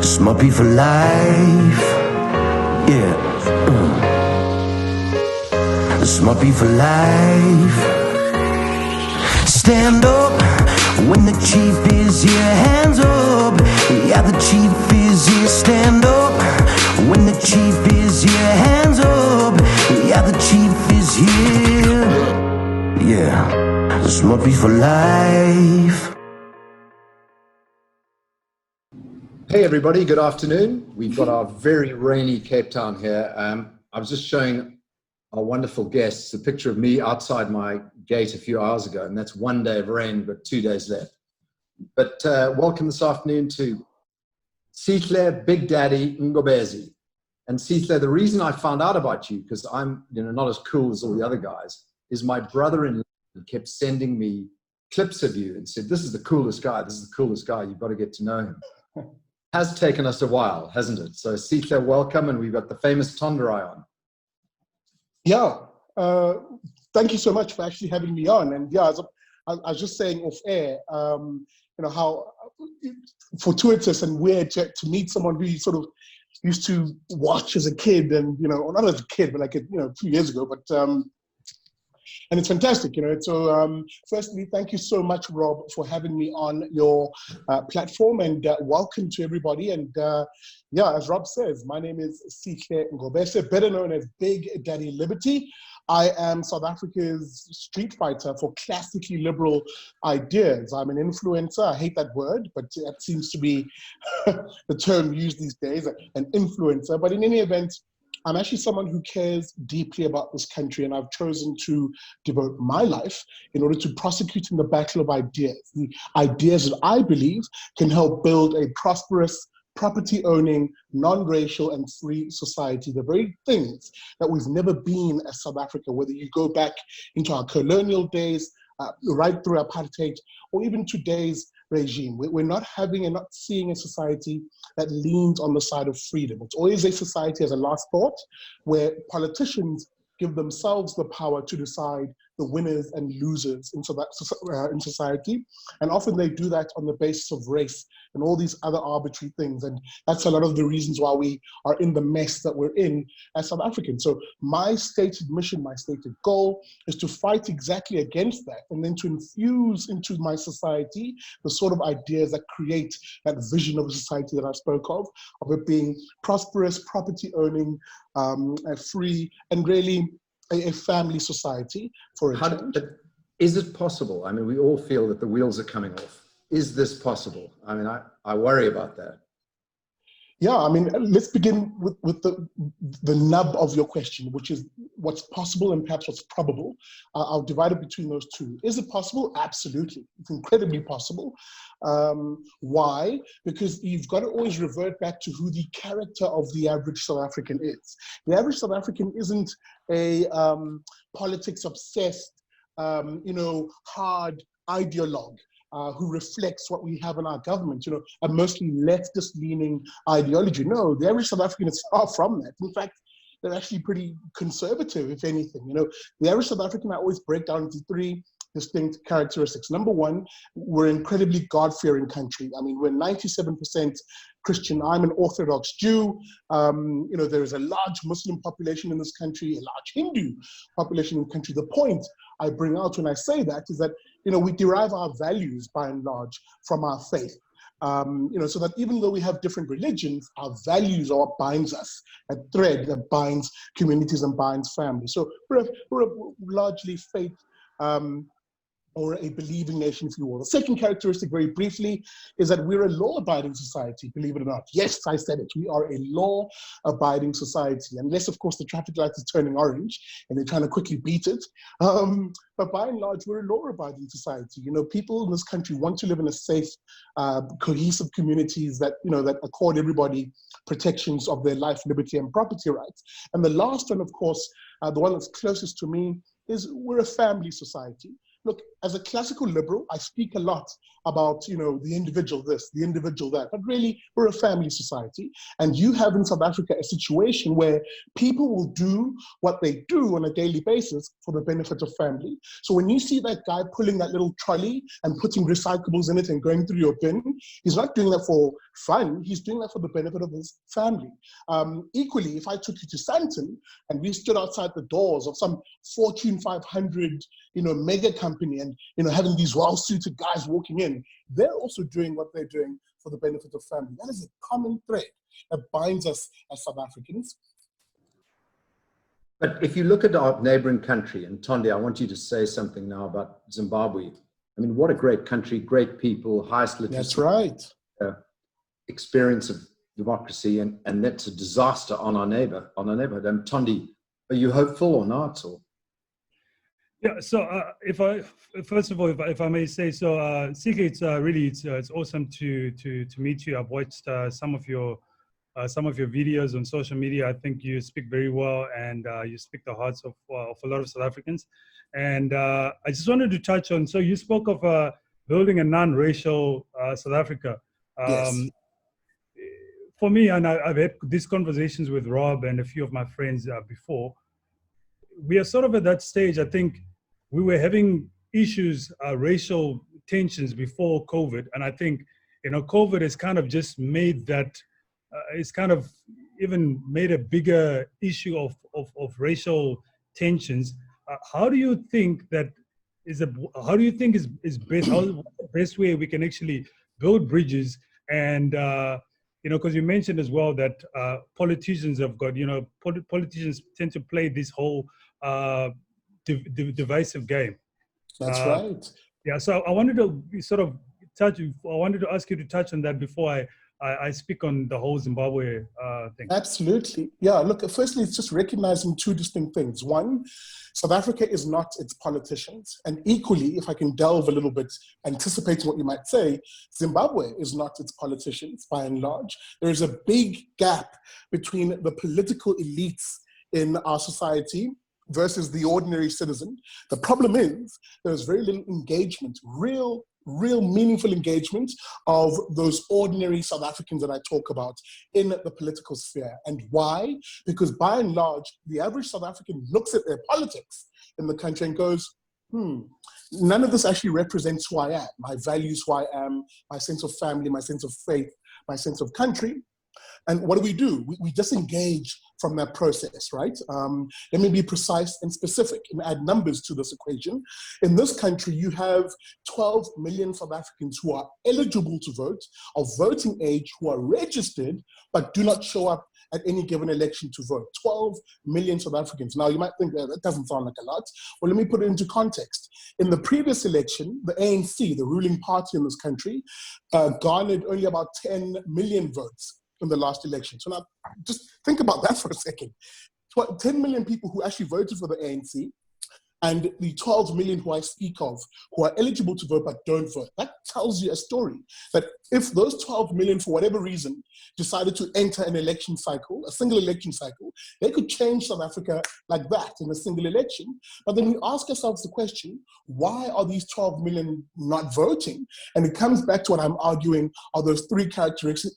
Smoppy for life. Yeah. Smoppy for life. Stand up when the chief is here. Hands up. Yeah, the chief is here. Stand up when the chief is here. Hands up. Yeah, the chief is here. Yeah. Smoppy for life. Hey everybody, good afternoon. We've got our very rainy Cape Town here. I was just showing our wonderful guests a picture of me outside my gate a few hours ago, and that's one day of rain, but 2 days left. But welcome this afternoon to Sihle Big Daddy Ngobezi. And Sihle, the reason I found out about you, because I'm not as cool as all the other guys, is my brother-in-law kept sending me clips of you and said, this is the coolest guy, this is the coolest guy, you've got to get to know him. Has taken us a while, hasn't it? So Sihle, welcome, and we've got the famous Tonderai on. Yeah, thank you so much for actually having me on. And yeah, I was just saying off air, how fortuitous and weird to meet someone who you sort of used to watch as a kid, and or not as a kid, but like a few years ago. But and it's fantastic, So firstly, thank you so much, Rob, for having me on your platform, and welcome to everybody. And yeah, as Rob says, my name is Sihle Ngobese, better known as Big Daddy Liberty. I am South Africa's street fighter for classically liberal ideas. I'm an influencer. I hate that word, but that seems to be the term used these days, an influencer. But in any event, I'm actually someone who cares deeply about this country, and I've chosen to devote my life in order to prosecuting the battle of ideas, the ideas that I believe can help build a prosperous, property-owning, non-racial and free society, the very things that we've never been as South Africa, whether you go back into our colonial days, right through apartheid, or even today's regime. We're not having and not seeing a society that leans on the side of freedom. It's always a society as a last thought where politicians give themselves the power to decide the winners and losers in society. And often they do that on the basis of race and all these other arbitrary things. And that's a lot of the reasons why we are in the mess that we're in as South Africans. So my stated mission, my stated goal is to fight exactly against that, and then to infuse into my society the sort of ideas that create that vision of a society that I spoke of it being prosperous, property owning, free, and really a family society for a change. Is it possible? I mean, we all feel that the wheels are coming off. Is this possible? I mean, I worry about that. Yeah, I mean, let's begin with the nub of your question, which is what's possible and perhaps what's probable. I'll divide it between those two. Is it possible? Absolutely. It's incredibly possible. Why? Because you've got to always revert back to who the character of the average South African is. The average South African isn't a politics-obsessed, hard ideologue. Who reflects what we have in our government, a mostly leftist-leaning ideology. No, the average South African is far from that. In fact, they're actually pretty conservative, if anything. The average South African I always break down into three distinct characteristics. Number one, we're an incredibly God-fearing country. I mean, we're 97% Christian. I'm an Orthodox Jew. There is a large Muslim population in this country, a large Hindu population in the country. The point I bring out when I say that is that, we derive our values by and large from our faith. So that even though we have different religions, our values are what binds us, a thread that binds communities and binds families. So we're a largely faith or a believing nation, if you will. The second characteristic, very briefly, is that we're a law-abiding society, believe it or not. Yes, I said it. We are a law-abiding society, unless, of course, the traffic light is turning orange and they're trying to quickly beat it. But by and large, we're a law-abiding society. People in this country want to live in a safe, cohesive communities that, that accord everybody protections of their life, liberty, and property rights. And the last one, of course, the one that's closest to me, is we're a family society. Look, as a classical liberal, I speak a lot about, the individual this, the individual that, but really we're a family society. And you have in South Africa a situation where people will do what they do on a daily basis for the benefit of family. So when you see that guy pulling that little trolley and putting recyclables in it and going through your bin, he's not doing that for fun, he's doing that for the benefit of his family. Equally, if I took you to Sandton and we stood outside the doors of some Fortune 500 mega company and having these well-suited guys walking in, they're also doing what they're doing for the benefit of family. That is a common thread that binds us as South Africans. But if you look at our neighboring country, and Tondi, I want you to say something now about Zimbabwe. I mean, what a great country, great people, highest literacy. That's right. Experience of democracy, and that's a disaster on our neighborhood. And Tondi, are you hopeful or not? Or? Yeah. So first of all, if I may say so, CK, it's awesome to meet you. I've watched some of your videos on social media. I think you speak very well, and you speak the hearts of a lot of South Africans. And I just wanted to touch on. So you spoke of building a non-racial South Africa. Yes. For me, and I've had these conversations with Rob and a few of my friends before. We are sort of at that stage. I think we were having issues, racial tensions before COVID, and I think COVID has kind of just made that. It's kind of even made a bigger issue of racial tensions. How do you think that is best? How the best way we can actually build bridges? And because you mentioned as well that politicians have got politicians tend to play this whole divisive game. That's right. Yeah. So I wanted to sort of touch. I wanted to ask you to touch on that before I speak on the whole Zimbabwe thing. Absolutely. Yeah, look, firstly, it's just recognizing two distinct things. One, South Africa is not its politicians. And equally, if I can delve a little bit, anticipating what you might say, Zimbabwe is not its politicians by and large. There is a big gap between the political elites in our society versus the ordinary citizen. The problem is there's very little engagement, real meaningful engagement of those ordinary South Africans that I talk about in the political sphere. And why? Because by and large, the average South African looks at their politics in the country and goes, none of this actually represents who I am, my values, who I am, my sense of family, my sense of faith, my sense of country. And what do? We disengage from that process, right? Let me be precise and specific and add numbers to this equation. In this country, you have 12 million South Africans who are eligible to vote, of voting age, who are registered, but do not show up at any given election to vote. 12 million South Africans. Now, you might think that doesn't sound like a lot. Well, let me put it into context. In the previous election, the ANC, the ruling party in this country, garnered only about 10 million votes in the last election. So now just think about that for a second. 10 million people who actually voted for the ANC, and the 12 million who I speak of, who are eligible to vote but don't vote. That tells you a story that if those 12 million, for whatever reason, decided to enter an election cycle, a single election cycle, they could change South Africa like that in a single election. But then we ask ourselves the question, why are these 12 million not voting? And it comes back to what I'm arguing are those three characteristics,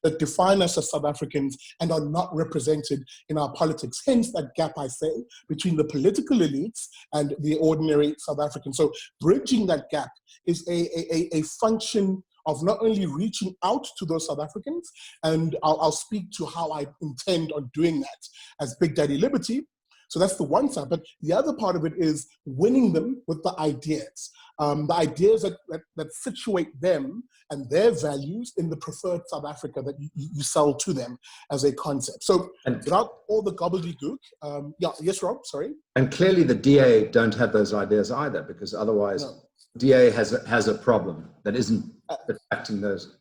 that define us as South Africans and are not represented in our politics. Hence that gap, I say, between the political elites and the ordinary South African. So bridging that gap is a function of not only reaching out to those South Africans, and I'll speak to how I intend on doing that as Big Daddy Liberty. So that's the one side, but the other part of it is winning them with the ideas that situate them and their values in the preferred South Africa that you sell to them as a concept. So without all the gobbledygook, yes, Rob, sorry? And clearly the DA don't have those ideas either, because otherwise DA has a problem that isn't attracting those.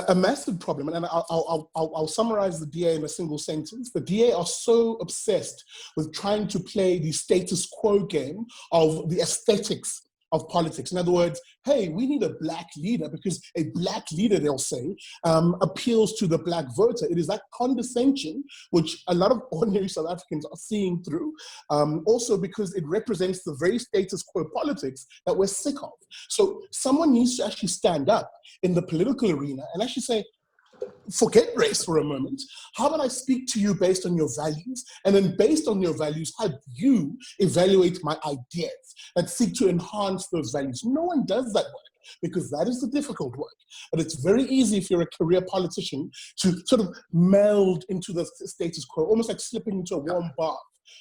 A massive problem, and I'll summarize the DA in a single sentence. The DA are so obsessed with trying to play the status quo game of the aesthetics of politics. In other words, hey, we need a black leader because a black leader, they'll say, appeals to the black voter. It is that condescension which a lot of ordinary South Africans are seeing through, also because it represents the very status quo politics that we're sick of. So someone needs to actually stand up in the political arena and actually say, forget race for a moment. How about I speak to you based on your values? And then based on your values, how do you evaluate my ideas that seek to enhance those values? No one does that work because that is the difficult work. But it's very easy if you're a career politician to sort of meld into the status quo, almost like slipping into a warm bath.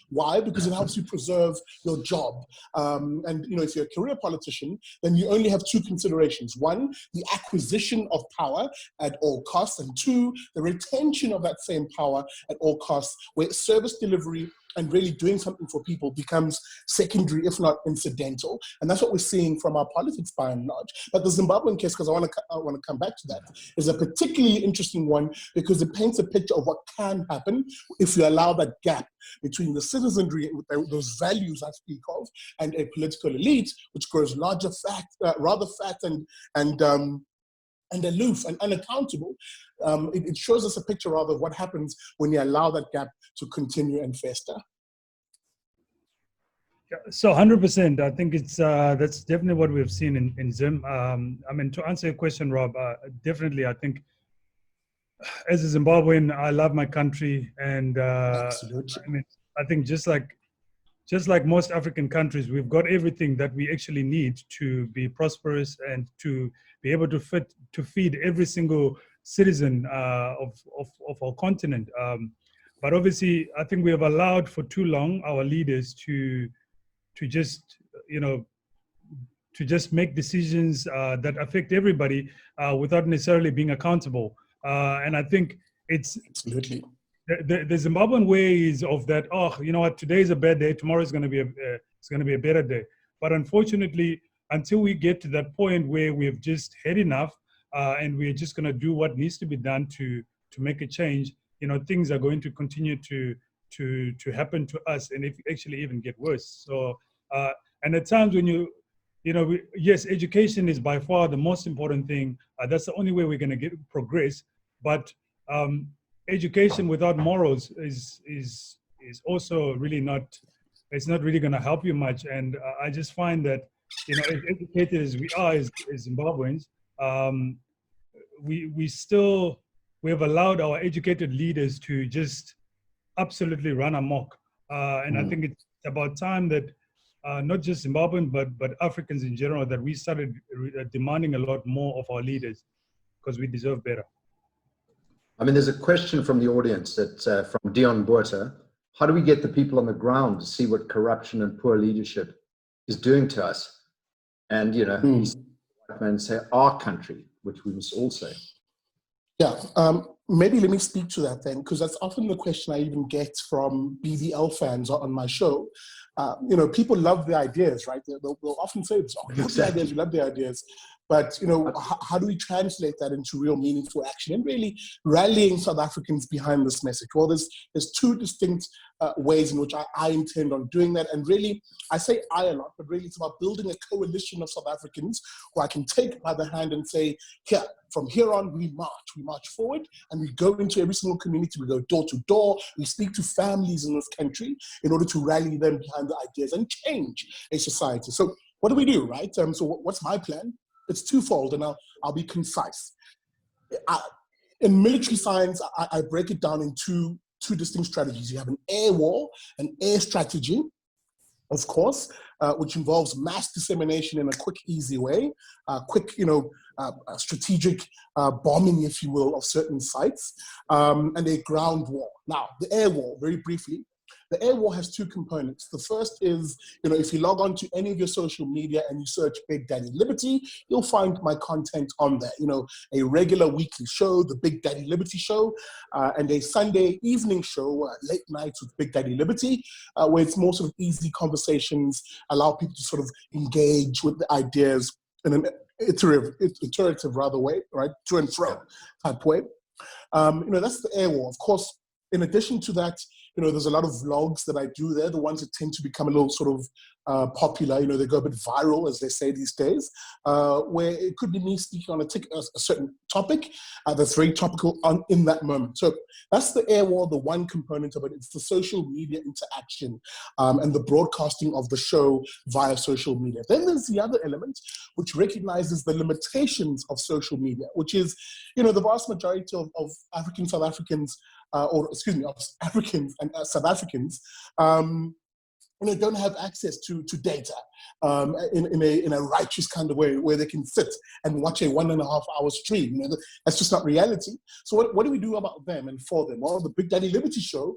Why? Because it helps you preserve your job. And if you're a career politician, then you only have two considerations. One, the acquisition of power at all costs. And two, the retention of that same power at all costs, where service delivery and really doing something for people becomes secondary, if not incidental. And that's what we're seeing from our politics by and large. But the Zimbabwean case, because I want to come back to that, is a particularly interesting one because it paints a picture of what can happen if you allow that gap between the citizenry, those values I speak of, and a political elite, which grows rather fat and aloof and unaccountable. It shows us a picture rather of what happens when you allow that gap to continue and fester. Yeah, so 100%. I think it's that's definitely what we've seen in Zim. I mean, to answer your question, Rob, definitely. I think as a Zimbabwean, I love my country, and Absolutely. I mean, I think just like most African countries, we've got everything that we actually need to be prosperous and to be able to feed every single citizen of our continent. But obviously, I think we have allowed for too long our leaders to just make decisions that affect everybody without necessarily being accountable. And I think it's Absolutely. the Zimbabwean way is of that. Oh, you know what? Today is a bad day. Tomorrow is going to be a better day. But unfortunately, until we get to that point where we've just had enough and we're just going to do what needs to be done to make a change, things are going to continue to happen to us, and if actually even get worse. So, and at times when yes, education is by far the most important thing. That's the only way we're going to progress. But education without morals is also really not. It's not really going to help you much. And I just find that as educated as we are as Zimbabweans, we have allowed our educated leaders to just absolutely run amok. And I think it's about time that not just Zimbabwean, but Africans in general, that we started demanding a lot more of our leaders because we deserve better. I mean, there's a question from the audience from Dion Botha. How do we get the people on the ground to see what corruption and poor leadership is doing to us? And, and say our country, which we must all say. Yeah, maybe let me speak to that then, because that's often the question I even get from BVL fans on my show. People love the ideas, right? They'll often say, we love the ideas, we love the ideas. But, how do we translate that into real meaningful action and really rallying South Africans behind this message? Well, there's two distinct ways in which I intend on doing that. And really, I say I a lot, but really it's about building a coalition of South Africans who I can take by the hand and say, from here on, we march forward, and we go into every single community, we go door to door, we speak to families in this country in order to rally them behind the ideas and change a society. So what do we do, right? So what's my plan? It's twofold, and I'll be concise. In military science, I break it down in two distinct strategies. You have an air war, an air strategy, of course, which involves mass dissemination in a quick, easy way, strategic bombing, if you will, of certain sites, and a ground war. Now, the air war, very briefly. The air war has two components. The first is, if you log on to any of your social media and you search Big Daddy Liberty, you'll find my content on there. A regular weekly show, the Big Daddy Liberty Show, and a Sunday evening show, Late Nights with Big Daddy Liberty, where it's more sort of easy conversations, allow people to sort of engage with the ideas in an iterative rather way, right? To and fro type way. That's the air war. Of course, in addition to that, there's a lot of vlogs that I do there, the ones that tend to become a little sort of popular, you know, they go a bit viral, as they say these days, where it could be me speaking on a certain topic that's very topical in that moment. So that's the air wall, the one component of it. It's the social media interaction and the broadcasting of the show via social media. Then there's the other element, which recognizes the limitations of social media, which is, you know, the vast majority of African South Africans, of Africans and South Africans, you know, don't have access to data in a righteous kind of way where they can sit and watch a 1.5 hour stream. You know, that's just not reality. So what do we do about them and for them? Well, the Big Daddy Liberty Show,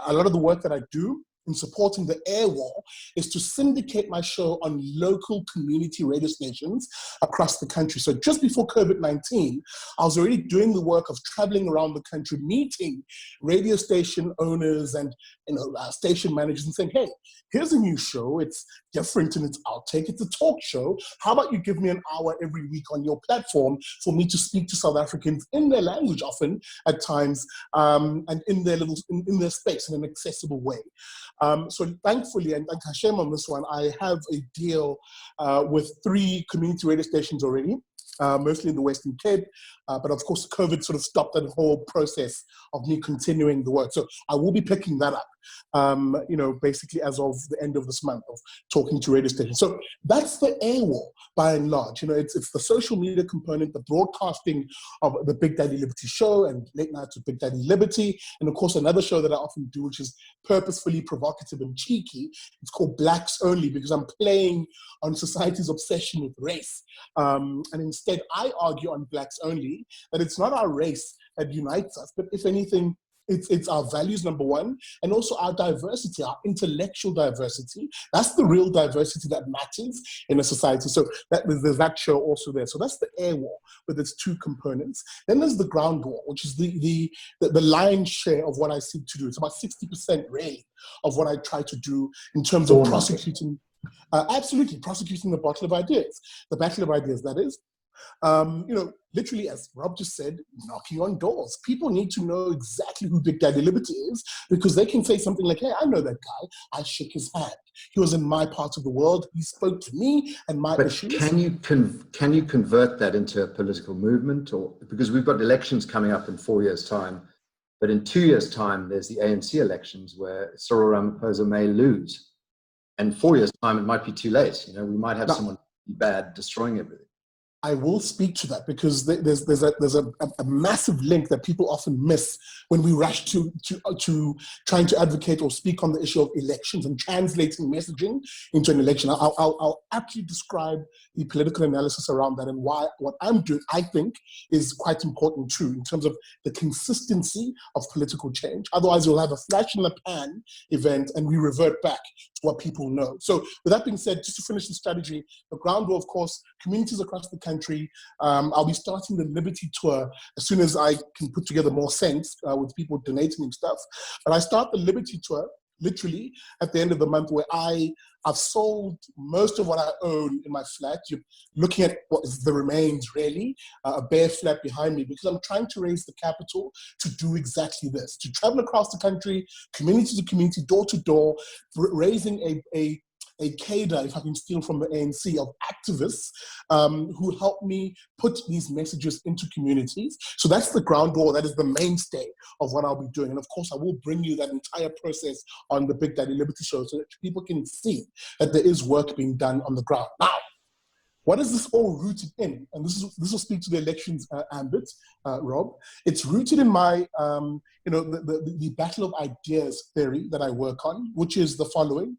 a lot of the work that I do in supporting the air wall is to syndicate my show on local community radio stations across the country. So just before COVID-19, I was already doing the work of traveling around the country, meeting radio station owners and, you know, station managers and saying, hey, here's a new show. It's different in its outtake. It's a talk show. How about you give me an hour every week on your platform for me to speak to South Africans in their language often at times, and in their space in an accessible way. So thankfully, and thank Hashem on this one, I have a deal with 3 community radio stations already, mostly in the Western Cape. But of course, COVID sort of stopped that whole process of me continuing the work. So I will be picking that up, you know, basically as of the end of this month of talking to radio stations. So that's the air wall by and large. You know, it's the social media component, the broadcasting of the Big Daddy Liberty Show and Late Nights with Big Daddy Liberty. And of course, another show that I often do, which is purposefully provocative and cheeky. It's called Blacks Only, because I'm playing on society's obsession with race. And instead, I argue on Blacks Only that it's not our race that unites us, but if anything, it's our values, number one, and also our diversity, our intellectual diversity. That's the real diversity that matters in a society. So there's that show also there. So that's the air wall with its 2 components. Then there's the ground wall, which is the lion's share of what I seek to do. It's about 60% really of what I try to do in terms of prosecuting, absolutely, prosecuting the battle of ideas. The battle of ideas, that is. You know, literally, as Rob just said, knocking on doors. People need to know exactly who Big Daddy Liberty is, because they can say something like, hey, I know that guy. I shook his hand. He was in my part of the world. He spoke to me and my issues. Can you convert that into a political movement? Or because we've got elections coming up in 4 years' time, but in 2 years' time, there's the ANC elections where Cyril Ramaphosa may lose. And 4 years' time, it might be too late. You know, we might have someone bad destroying everything. I will speak to that, because there's a massive link that people often miss when we rush to trying to advocate or speak on the issue of elections and translating messaging into an election. I'll actually describe the political analysis around that and why what I'm doing, I think, is quite important too, in terms of the consistency of political change. Otherwise, you'll have a flash in the pan event and we revert back to what people know. So with that being said, just to finish the strategy, the ground rule, of course, communities across the country. I'll be starting the Liberty Tour as soon as I can put together more sense with people donating and stuff. But I start the Liberty Tour literally at the end of the month, where I've sold most of what I own in my flat. You're looking at what is the remains, really, a bare flat behind me, because I'm trying to raise the capital to do exactly this, to travel across the country, community to community, door to door, raising a cadre, if I can steal from the ANC, of activists who help me put these messages into communities. So that's the ground door. That is the mainstay of what I'll be doing. And of course, I will bring you that entire process on the Big Daddy Liberty Show so that people can see that there is work being done on the ground. Now, what is this all rooted in? And this will speak to the elections ambit, Rob. It's rooted in my, the battle of ideas theory that I work on, which is the following.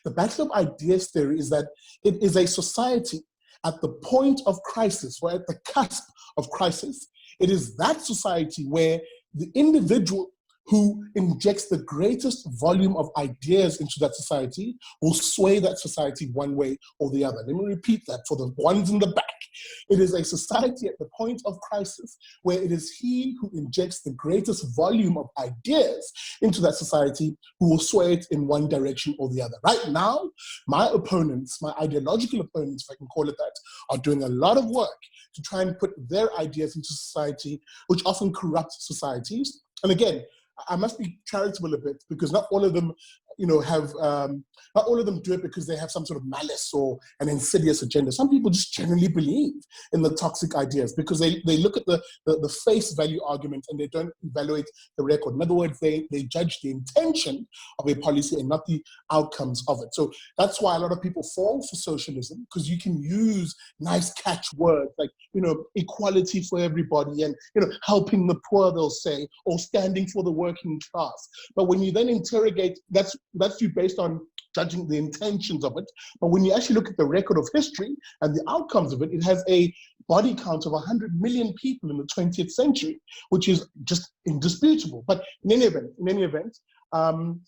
The battle of ideas theory is that it is a society at the point of crisis, or at the cusp of crisis. It is that society where the individual who injects the greatest volume of ideas into that society will sway that society one way or the other. Let me repeat that for the ones in the back. It is a society at the point of crisis where it is he who injects the greatest volume of ideas into that society who will sway it in one direction or the other. Right now, my opponents, my ideological opponents, if I can call it that, are doing a lot of work to try and put their ideas into society, which often corrupts societies. And again, I must be charitable a bit, because not all of them have, not all of them do it because they have some sort of malice or an insidious agenda. Some people just genuinely believe in the toxic ideas because they look at the face value argument and they don't evaluate the record. In other words, they judge the intention of a policy and not the outcomes of it. So that's why a lot of people fall for socialism, because you can use nice catchwords like, equality for everybody and, helping the poor, they'll say, or standing for the working class. But when you then interrogate, that's you based on judging the intentions of it. But when you actually look at the record of history and the outcomes of it, it has a body count of 100 million people in the 20th century, which is just indisputable. But in any event, so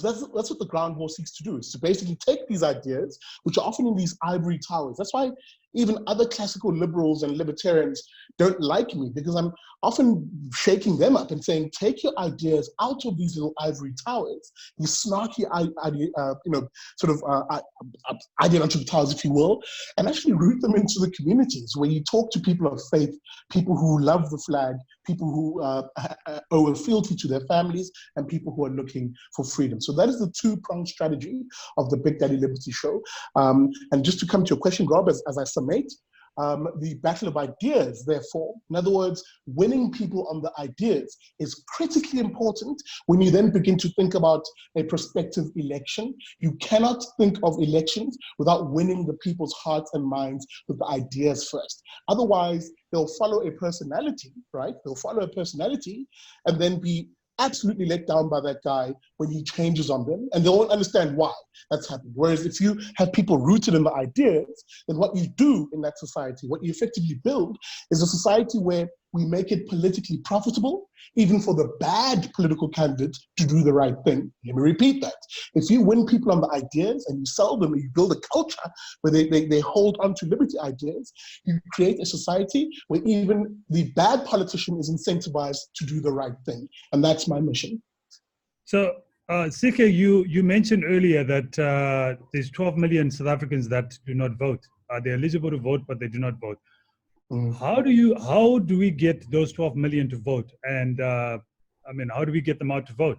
that's what the ground war seeks to do, is to basically take these ideas, which are often in these ivory towers. That's why even other classical liberals and libertarians don't like me, because I'm often shaking them up and saying, take your ideas out of these little ivory towers, these snarky, ideological towers, if you will, and actually root them into the communities where you talk to people of faith, people who love the flag, people who owe a fealty to their families, and people who are looking for freedom. So that is the two-pronged strategy of the Big Daddy Liberty Show. And just to come to your question, Rob, as I summate, the battle of ideas, therefore, in other words, winning people on the ideas is critically important when you then begin to think about a prospective election. You cannot think of elections without winning the people's hearts and minds with the ideas first. Otherwise, they'll follow a personality, right? They'll follow a personality and then be absolutely let down by that guy when he changes on them, and they won't understand why that's happening. Whereas if you have people rooted in the ideas, then what you do in that society, what you effectively build, is a society where we make it politically profitable, even for the bad political candidate to do the right thing. Let me repeat that. If you win people on the ideas and you sell them and you build a culture where they hold on to liberty ideas, you create a society where even the bad politician is incentivized to do the right thing. And that's my mission. So, CK, you mentioned earlier that there's 12 million South Africans that do not vote. They're eligible to vote, but they do not vote. How do we get those 12 million to vote? And how do we get them out to vote?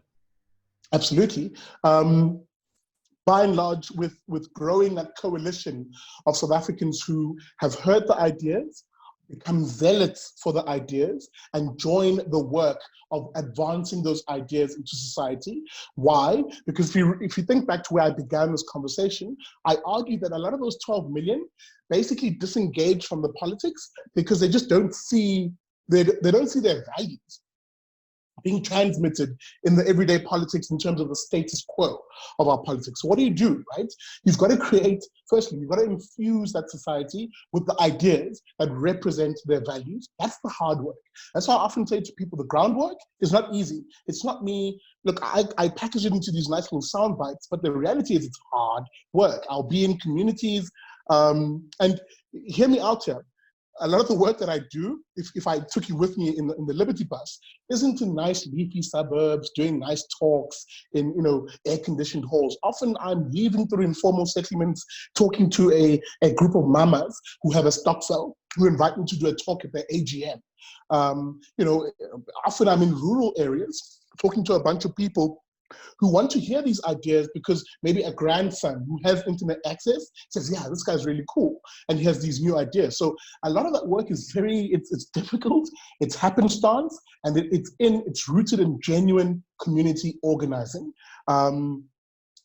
Absolutely. By and large, with growing that coalition of South Africans who have heard the ideas, become zealots for the ideas, and join the work of advancing those ideas into society. Why? Because if you think back to where I began this conversation, I argue that a lot of those 12 million basically disengage from the politics because they just don't see, they don't see their values being transmitted in the everyday politics in terms of the status quo of our politics. So what do, right? You've got to create, firstly, you've got to infuse that society with the ideas that represent their values. That's the hard work. That's why I often say to people, the groundwork is not easy. It's not me, look, I package it into these nice little sound bites, but the reality is it's hard work. I'll be in communities, and hear me out here. A lot of the work that I do, if I took you with me in the Liberty Bus, isn't in nice leafy suburbs, doing nice talks in air-conditioned halls. Often I'm leaving through informal settlements, talking to a group of mamas who have a stokvel, who invite me to do a talk at their AGM. Often I'm in rural areas, talking to a bunch of people who want to hear these ideas because maybe a grandson who has internet access says, yeah, this guy's really cool, and he has these new ideas. So a lot of that work is it's difficult, it's happenstance, and it's rooted in genuine community organizing.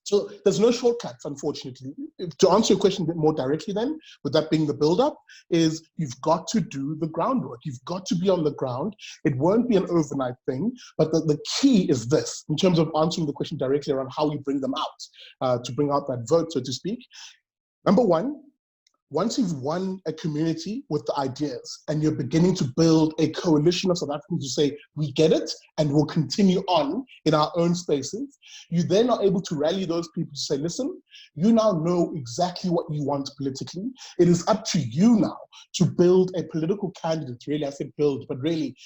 So there's no shortcuts, unfortunately. To answer your question a bit more directly then, with that being the build-up, is you've got to do the groundwork. You've got to be on the ground. It won't be an overnight thing, but the key is this, in terms of answering the question directly around how we bring them out, to bring out that vote, so to speak. Number one, once you've won a community with the ideas and you're beginning to build a coalition of South Africans who say, we get it and we'll continue on in our own spaces, you then are able to rally those people to say, listen, you now know exactly what you want politically. It is up to you now to build a political candidate, really, I said build, but really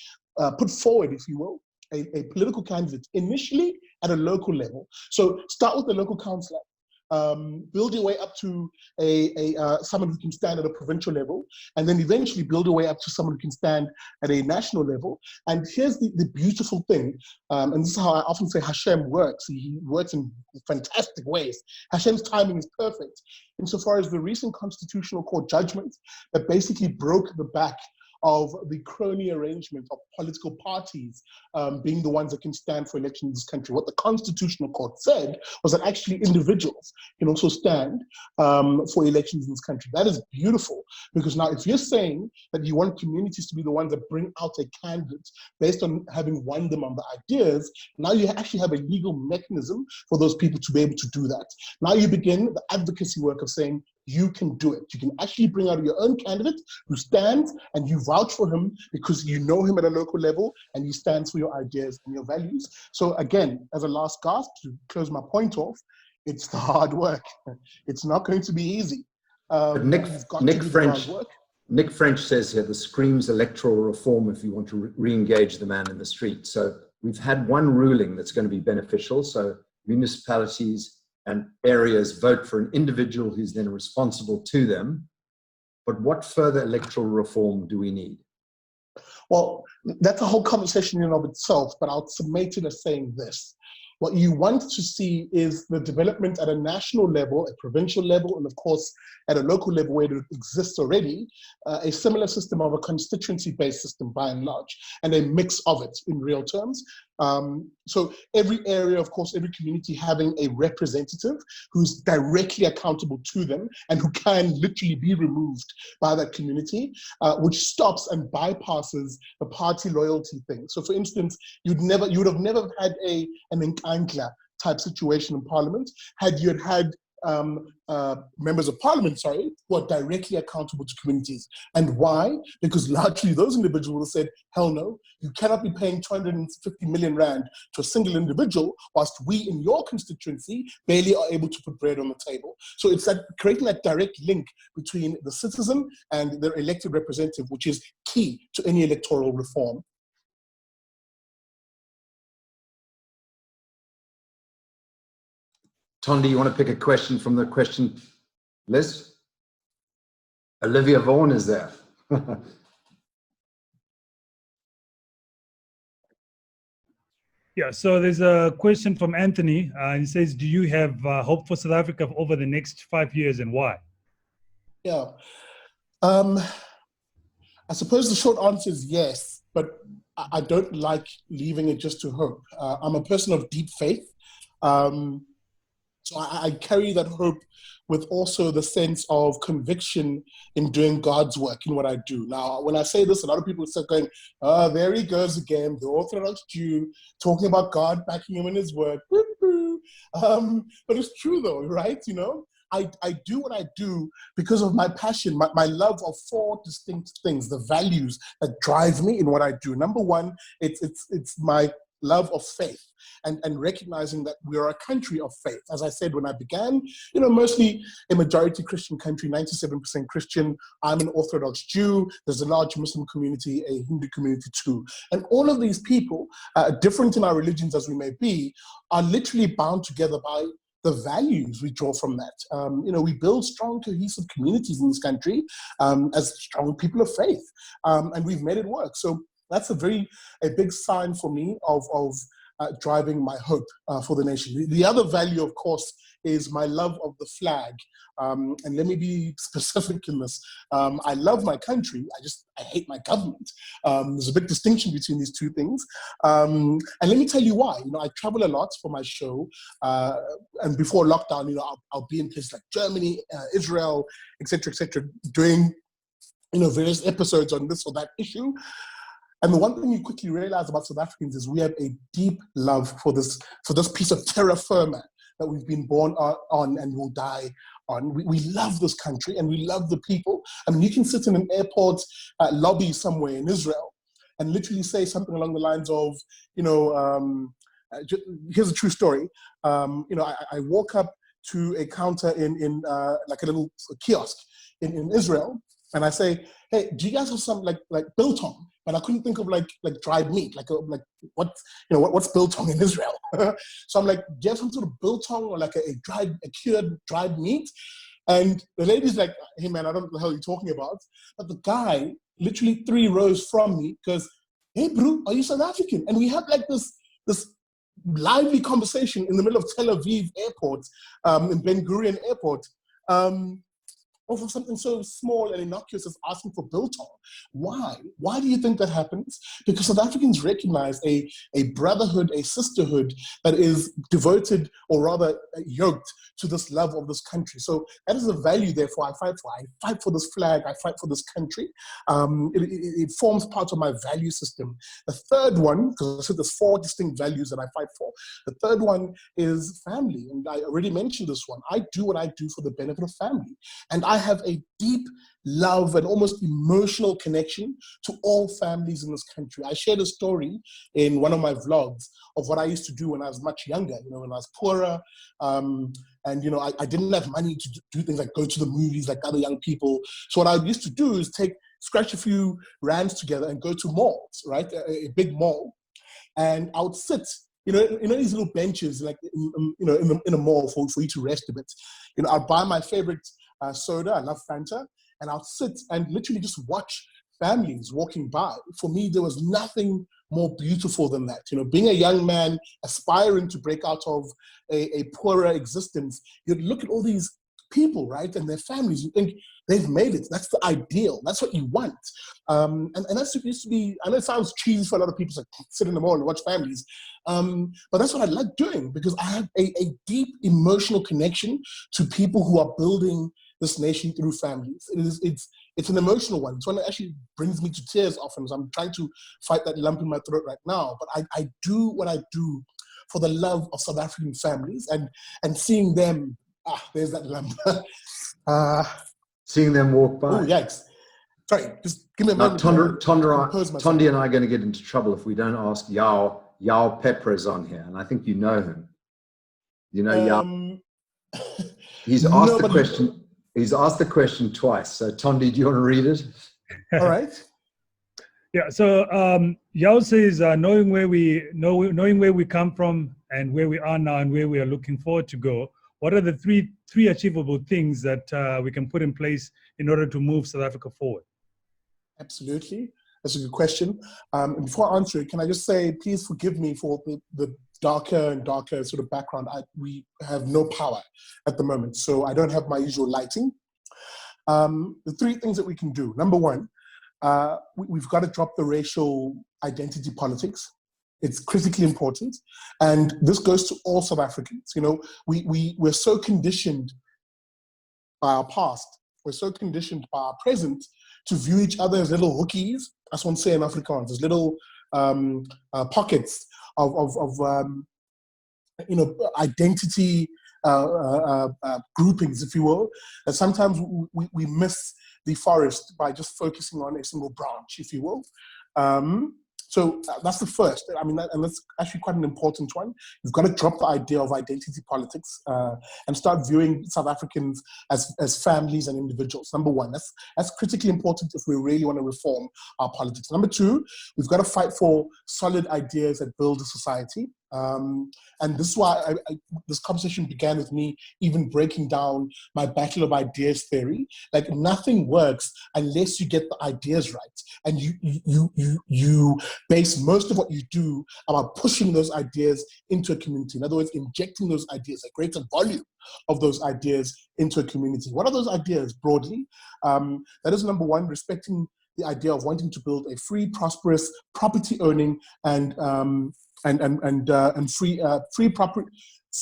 put forward, if you will, a political candidate initially at a local level. So start with the local councillor. build your way up to someone who can stand at a provincial level, and then eventually build your way up to someone who can stand at a national level. And here's the beautiful thing, and this is how I often say Hashem works. He works in fantastic ways. Hashem's timing is perfect, insofar as the recent Constitutional Court judgment that basically broke the back of the crony arrangement of political parties being the ones that can stand for election in this country. What the Constitutional Court said was that actually individuals can also stand for elections in this country. That is beautiful, because now if you're saying that you want communities to be the ones that bring out a candidate based on having won them on the ideas, now you actually have a legal mechanism for those people to be able to do that. Now you begin the advocacy work of saying, you can do it. You can actually bring out your own candidate who stands, and you vouch for him because you know him at a local level and he stands for your ideas and your values. So again, as a last gasp, to close my point off, it's the hard work. It's not going to be easy. But Nick French says here, the screams electoral reform if you want to re-engage the man in the street. So we've had one ruling that's going to be beneficial. So municipalities and areas vote for an individual who's then responsible to them. But what further electoral reform do we need? Well, that's a whole conversation in and of itself, but I'll summate it as saying this. What you want to see is the development at a national level, a provincial level, and of course, at a local level where it exists already, a similar system of a constituency-based system by and large, and a mix of it in real terms. So every area, of course, every community having a representative who's directly accountable to them and who can literally be removed by that community, which stops and bypasses the party loyalty thing. So for instance, you would have never had an Nkandla type situation in Parliament had you had members of Parliament, who are directly accountable to communities. And why? Because largely those individuals said, hell no, you cannot be paying 250 million rand to a single individual whilst we in your constituency barely are able to put bread on the table. So it's that creating that direct link between the citizen and their elected representative, which is key to any electoral reform. Tondi, you want to pick a question from the question list? Olivia Vaughan is there. Yeah, so there's a question from Anthony. He says, do you have hope for South Africa over the next 5 years, and why? Yeah. I suppose the short answer is yes, but I don't like leaving it just to hope. I'm a person of deep faith. So I carry that hope with also the sense of conviction in doing God's work in what I do. Now, when I say this, a lot of people start going, oh, there he goes again, the Orthodox Jew, talking about God backing him in his word. But it's true though, right? You know, I do what I do because of my passion, my love of four distinct things, the values that drive me in what I do. Number one, it's my love of faith and recognizing that we are a country of faith. As I said when I began, you know, mostly a majority Christian country, 97% Christian. I'm an Orthodox Jew. There's a large Muslim community, a Hindu community too. And all of these people, different in our religions as we may be, are literally bound together by the values we draw from that. You know, we build strong, cohesive communities in this country as strong people of faith, and we've made it work. So that's a big sign for me of driving my hope for the nation. The other value, of course, is my love of the flag. And let me be specific in this. I love my country. I hate my government. There's a big distinction between these two things. And let me tell you why. You know, I travel a lot for my show. And before lockdown, you know, I'll be in places like Germany, Israel, et cetera, doing, you know, various episodes on this or that issue. And the one thing you quickly realize about South Africans is we have a deep love for this piece of terra firma that we've been born on and will die on. We love this country and we love the people. I mean, you can sit in an airport lobby somewhere in Israel and literally say something along the lines of, you know, here's a true story. You know, I walk up to a counter in like a little kiosk in Israel, and I say, hey, do you guys have some like biltong? but I couldn't think of like dried meat, like what's biltong in Israel? So I'm like, do you have some sort of biltong or like a cured dried meat? And the lady's like, hey man, I don't know what the hell you're talking about. But the guy, literally 3 rows from me, goes, hey bro, are you South African? And we had like this lively conversation in the middle of Tel Aviv airport, in Ben Gurion airport, over something so small and innocuous as asking for biltong. Why? Why do you think that happens? Because South Africans recognize a brotherhood, a sisterhood that is devoted, or rather yoked to this love of this country. So that is a value, therefore, I fight for. I fight for this flag, I fight for this country. It forms part of my value system. The third one, because I said there's 4 distinct values that I fight for. The third one is family, and I already mentioned this one. I do what I do for the benefit of family. And I have a deep love and almost emotional connection to all families in this country. I shared a story in one of my vlogs of what I used to do when I was much younger, when I was poorer, and I didn't have money to do things like go to the movies like other young people. So what I used to do is scratch a few rands together and go to malls, right? A big mall, and I would sit, these little benches, like in a mall for you to rest a bit. I'd buy my favorite soda. I love Fanta, and I'll sit and literally just watch families walking by. For me, there was nothing more beautiful than that. Being a young man aspiring to break out of a poorer existence, you'd look at all these people, right, and their families. You think they've made it. That's the ideal. That's what you want. And that's what used to be. I know it sounds cheesy for a lot of people to sit in the mall and watch families, but that's what I like doing, because I have a deep emotional connection to people who are building this nation through families. It's an emotional one. It's one that actually brings me to tears often. So I'm trying to fight that lump in my throat right now. But I do what I do for the love of South African families, and seeing them. There's that lump. Seeing them walk by. Oh, yikes. Sorry, just give me a moment. Tondi and I are going to get into trouble if we don't ask Yao Pepres on here, and I think you know him. Yao. He's asked the question. He's asked the question twice. So, Tondi, do you want to read it? All right. Yeah. So Yao says, knowing where we come from and where we are now and where we are looking forward to go, what are the three achievable things that we can put in place in order to move South Africa forward? Absolutely. That's a good question. And before I answer it, can I just say, please forgive me for the darker and darker sort of background. We have no power at the moment, so I don't have my usual lighting. The 3 things that we can do. Number 1, we've got to drop the racial identity politics. It's critically important. And this goes to all South Africans. We're so conditioned by our past. We're so conditioned by our present to view each other as little hookies, as one say in Afrikaans, as little pockets of identity groupings, if you will. And sometimes we miss the forest by just focusing on a single branch, if you will. So that's the first. And that's actually quite an important one. You've got to drop the idea of identity politics and start viewing South Africans as families and individuals. Number 1, that's critically important if we really want to reform our politics. Number 2, we've got to fight for solid ideas that build a society. And this is why this conversation began with me even breaking down my battle of ideas theory. Like, nothing works unless you get the ideas right, and you base most of what you do about pushing those ideas into a community. In other words, injecting those ideas, a greater volume of those ideas into a community. What are those ideas broadly? That is number 1, respecting the idea of wanting to build a free, prosperous, property-owning and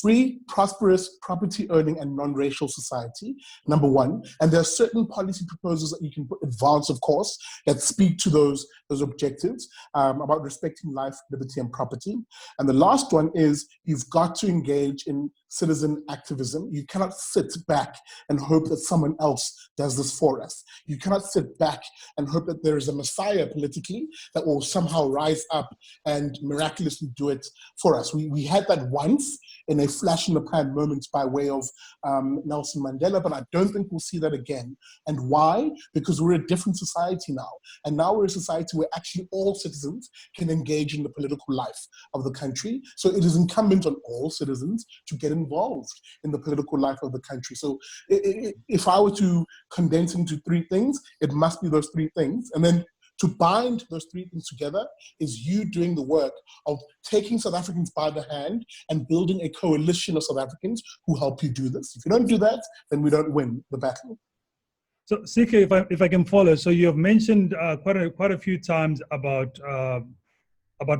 free, prosperous, property-owning and non-racial society, number 1. And there are certain policy proposals that you can advance, of course, that speak to those objectives about respecting life, liberty, and property. And the last one is you've got to engage in citizen activism. You cannot sit back and hope that someone else does this for us. You cannot sit back and hope that there is a messiah politically that will somehow rise up and miraculously do it for us. We had that once in a flash in the pan moment by way of Nelson Mandela, but I don't think we'll see that again. And why? Because we're a different society now. And now we're a society where actually all citizens can engage in the political life of the country. So it is incumbent on all citizens to get involved in the political life of the country. So if I were to condense into three things, it must be those three things. And then to bind those three things together is you doing the work of taking South Africans by the hand and building a coalition of South Africans who help you do this. If you don't do that, then we don't win the battle. So, CK, if I can follow, so you have mentioned quite a few times about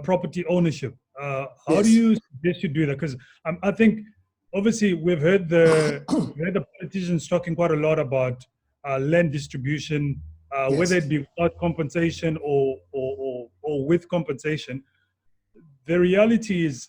property ownership. How Yes. do you suggest you do that? Because I think obviously we've heard the politicians talking quite a lot about land distribution, Yes. whether it be without compensation or with compensation. The reality is,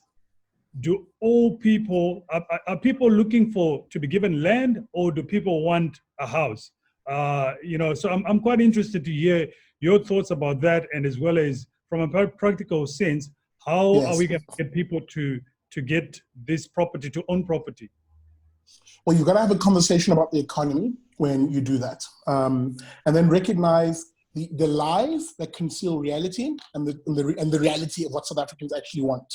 do all people are people looking to be given land, or do people want a house? So I'm quite interested to hear your thoughts about that, and as well as from a practical sense, how Yes. are we going to get people to get this property, to own property? Well, you've got to have a conversation about the economy when you do that. And then recognize the lies that conceal reality and the reality of what South Africans actually want.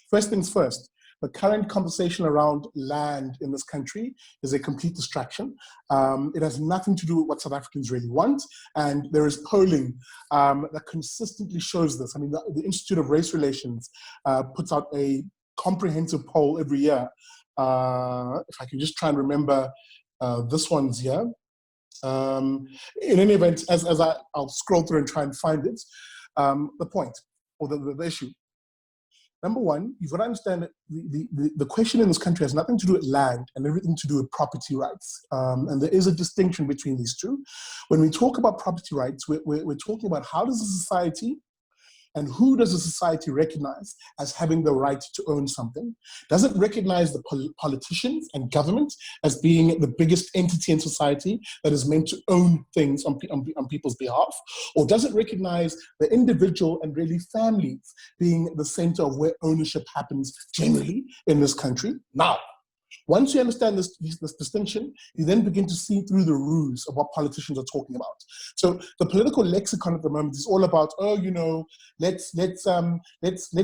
First things first, the current conversation around land in this country is a complete distraction. It has nothing to do with what South Africans really want. And there is polling that consistently shows this. I mean, the Institute of Race Relations puts out a comprehensive poll every year. If I can just try and remember this one's here. In any event, as I'll scroll through and try and find it, the point or the issue. Number one, you've got to understand that the question in this country has nothing to do with land and everything to do with property rights. And there is a distinction between these two. When we talk about property rights, we're talking about how does a society and who does a society recognize as having the right to own something? Does it recognize the politicians and government as being the biggest entity in society that is meant to own things on people's behalf? Or does it recognize the individual and really families being the center of where ownership happens generally in this country? Now, once you understand this distinction, you then begin to see through the ruse of what politicians are talking about. So the political lexicon at the moment is all about, let's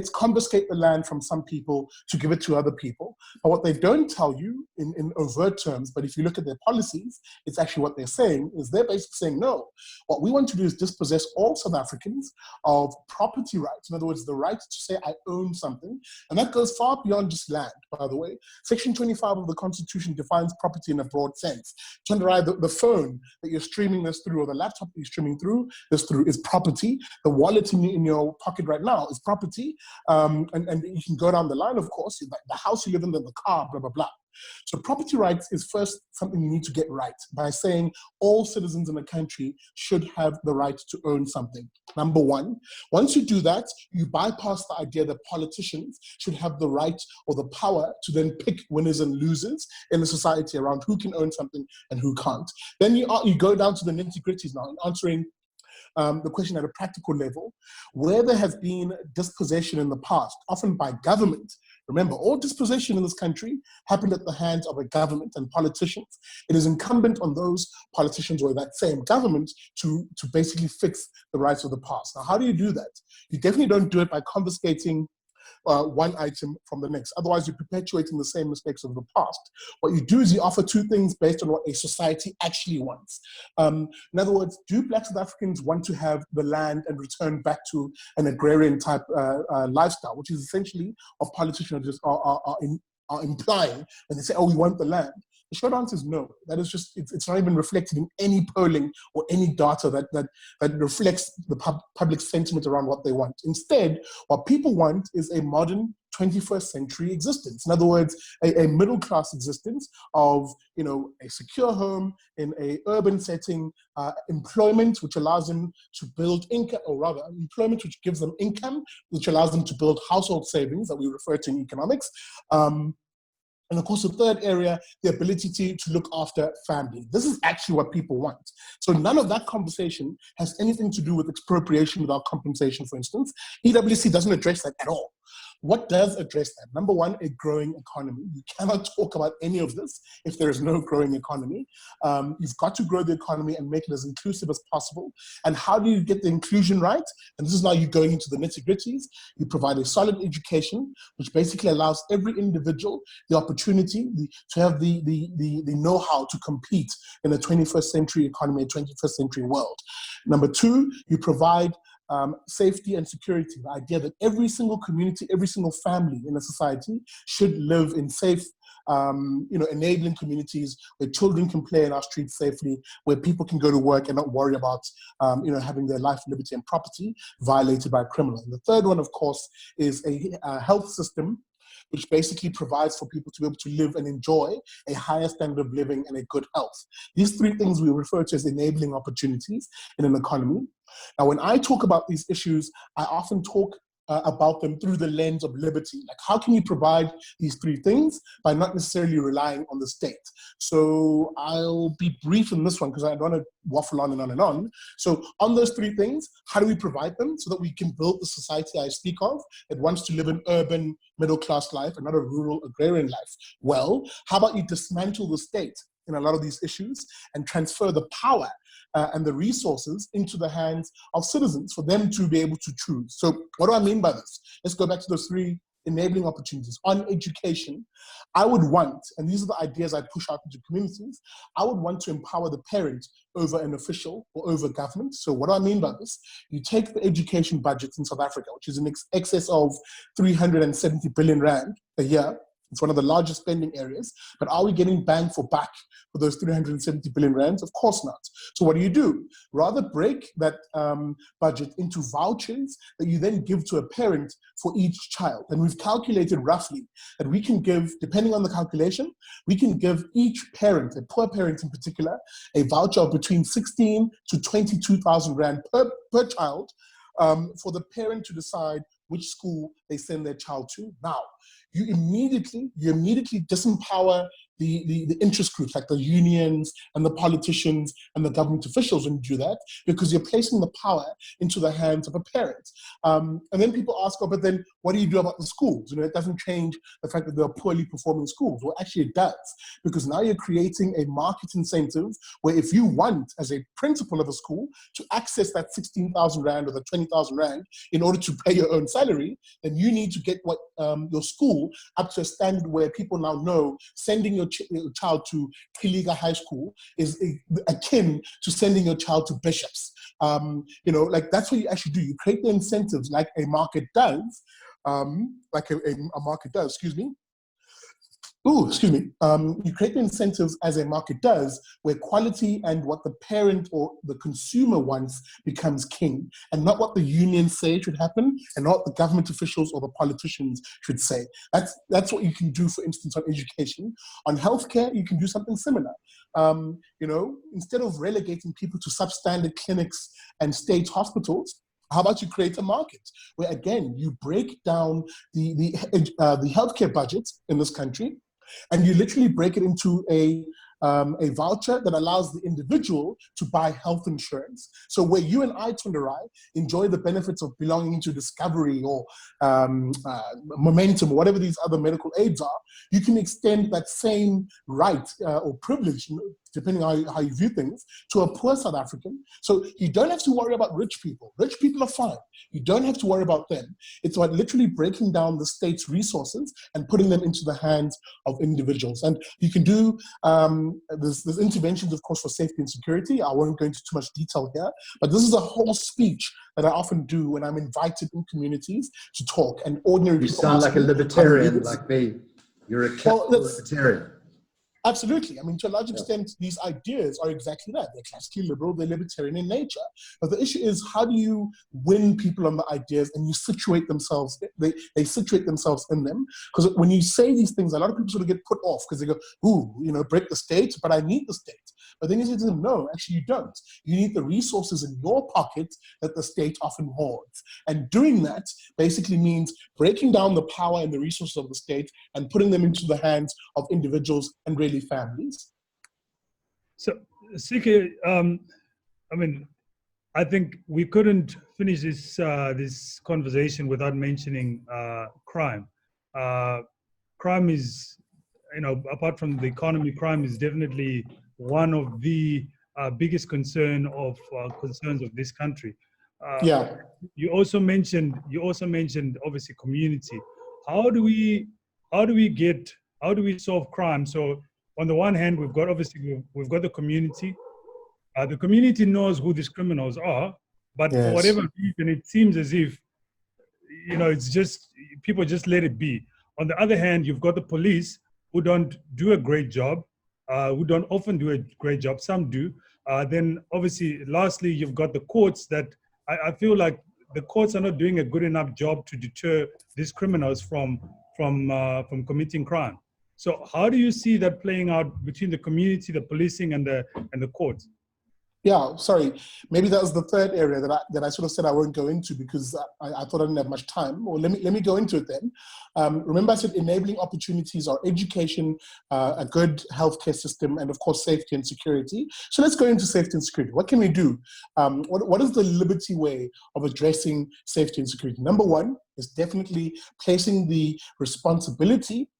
confiscate the land from some people to give it to other people. But what they don't tell you in overt terms, but if you look at their policies, it's actually what they're saying, is they're basically saying, no, what we want to do is dispossess all South Africans of property rights. In other words, the right to say I own something. And that goes far beyond just land, by the way. Section 25 of the Constitution defines property in a broad sense. Chandra, the phone that you're streaming this through, or the laptop that you're streaming this through is property. The wallet in your pocket right now is property. And you can go down the line, of course, the house you live in, the car, blah, blah, blah. So property rights is first something you need to get right by saying all citizens in the country should have the right to own something. Number one, once you do that, you bypass the idea that politicians should have the right or the power to then pick winners and losers in the society around who can own something and who can't. Then you go down to the nitty-gritties now in answering the question at a practical level, where there has been dispossession in the past, often by government. Remember, all dispossession in this country happened at the hands of a government and politicians. It is incumbent on those politicians or that same government to basically fix the rights of the past. Now, how do you do that? You definitely don't do it by confiscating one item from the next. Otherwise, you're perpetuating the same mistakes of the past. What you do is you offer two things based on what a society actually wants. In other words, do Black South Africans want to have the land and return back to an agrarian type lifestyle, which is essentially what politicians just are implying when they say, oh, we want the land. The short answer is no. That is just, it's not even reflected in any polling or any data that reflects the public sentiment around what they want. Instead, what people want is a modern 21st century existence. In other words, a middle class existence of, a secure home in a urban setting, employment which allows them to build income, or rather employment which gives them income, which allows them to build household savings that we refer to in economics, And of course, the third area, the ability to look after family. This is actually what people want. So none of that conversation has anything to do with expropriation without compensation, for instance. EWC doesn't address that at all. What does address that? Number one, a growing economy. You cannot talk about any of this if there is no growing economy. You've got to grow the economy and make it as inclusive as possible. And how do you get the inclusion right? And this is now you going into the nitty-gritties. You provide a solid education, which basically allows every individual the opportunity to have the know-how to compete in a 21st century economy, a 21st century world. Number two, you provide safety and security, the idea that every single community, every single family in a society should live in safe, enabling communities where children can play in our streets safely, where people can go to work and not worry about, having their life, liberty, and property violated by criminals. And the third one, of course, is a health system which basically provides for people to be able to live and enjoy a higher standard of living and a good health. These three things we refer to as enabling opportunities in an economy. Now, when I talk about these issues, I often talk about them through the lens of liberty. Like, how can you provide these three things by not necessarily relying on the state? So I'll be brief in this one because I don't want to waffle on and on and on. So on those three things, how do we provide them so that we can build the society I speak of that wants to live an urban middle-class life and not a rural agrarian life? Well, how about you dismantle the state in a lot of these issues and transfer the power and the resources into the hands of citizens for them to be able to choose. So what do I mean by this? Let's go back to those three enabling opportunities. On education, I would want, and these are the ideas I push out into communities, I would want to empower the parent over an official or over government. So what do I mean by this? You take the education budget in South Africa, which is in excess of 370 billion rand a year. It's one of the largest spending areas, but are we getting bang for buck for those 370 billion rands? Of course not. So what do? Rather break that budget into vouchers that you then give to a parent for each child. And we've calculated roughly that we can give, depending on the calculation, we can give each parent, a poor parent in particular, a voucher of between 16 to 22,000 rand per child for the parent to decide which school they send their child to. Now, you immediately disempower the interest groups like the unions and the politicians and the government officials when you do that, because you're placing the power into the hands of a parent. And then people ask, oh, but then what do you do about the schools? It doesn't change the fact that there are poorly performing schools. Well, actually it does, because now you're creating a market incentive where if you want, as a principal of a school, to access that 16,000 rand or the 20,000 rand in order to pay your own salary, then you need to get your school up to a standard where people now know sending your child to Kiliga High School is akin to sending your child to Bishops. Like that's what you actually do. You create the incentives like a market does, you create the incentives as a market does, where quality and what the parent or the consumer wants becomes king, and not what the unions say should happen, and not what the government officials or the politicians should say. That's what you can do, for instance, on education. On healthcare, you can do something similar. Instead of relegating people to substandard clinics and state hospitals, how about you create a market where, again, you break down the healthcare budget in this country, and you literally break it into a voucher that allows the individual to buy health insurance. So where you and I, Tunderai, enjoy the benefits of belonging to Discovery or Momentum, or whatever these other medical aids are, you can extend that same right or privilege, depending on how you view things, to a poor South African. So you don't have to worry about rich people. Rich people are fine. You don't have to worry about them. It's about literally breaking down the state's resources and putting them into the hands of individuals. And you can do, there's interventions, of course, for safety and security. I won't go into too much detail here, but this is a whole speech that I often do when I'm invited in communities to talk. And ordinary people sound like a libertarian like me. You're a libertarian. Absolutely. I mean, to a large extent, these ideas are exactly that. They're classically liberal, they're libertarian in nature. But the issue is, how do you win people on the ideas and you situate themselves, they situate themselves in them? Because when you say these things, a lot of people sort of get put off because they go, ooh, break the state, but I need the state. But then you say to them, no, actually you don't. You need the resources in your pocket that the state often hoards. And doing that basically means breaking down the power and the resources of the state and putting them into the hands of individuals and really families. So, CK, I think we couldn't finish this conversation without mentioning crime. Crime is, apart from the economy, crime is definitely one of the biggest concerns of this country. You also mentioned obviously community. How do we solve crime? So on the one hand, we've got the community. The community knows who these criminals are, but for whatever reason, it seems as if it's just people just let it be. On the other hand, you've got the police who don't do a great job, who don't often do a great job. Some do. Then obviously, lastly, you've got the courts that I feel like the courts are not doing a good enough job to deter these criminals from committing crime. So how do you see that playing out between the community, the policing, and the courts? Yeah, sorry. Maybe that was the third area that I sort of said I won't go into because I thought I didn't have much time. Well, let me go into it then. Remember I said enabling opportunities are education, a good healthcare system, and of course safety and security. So let's go into safety and security. What can we do? What is the Liberty way of addressing safety and security? Number one is definitely placing the responsibility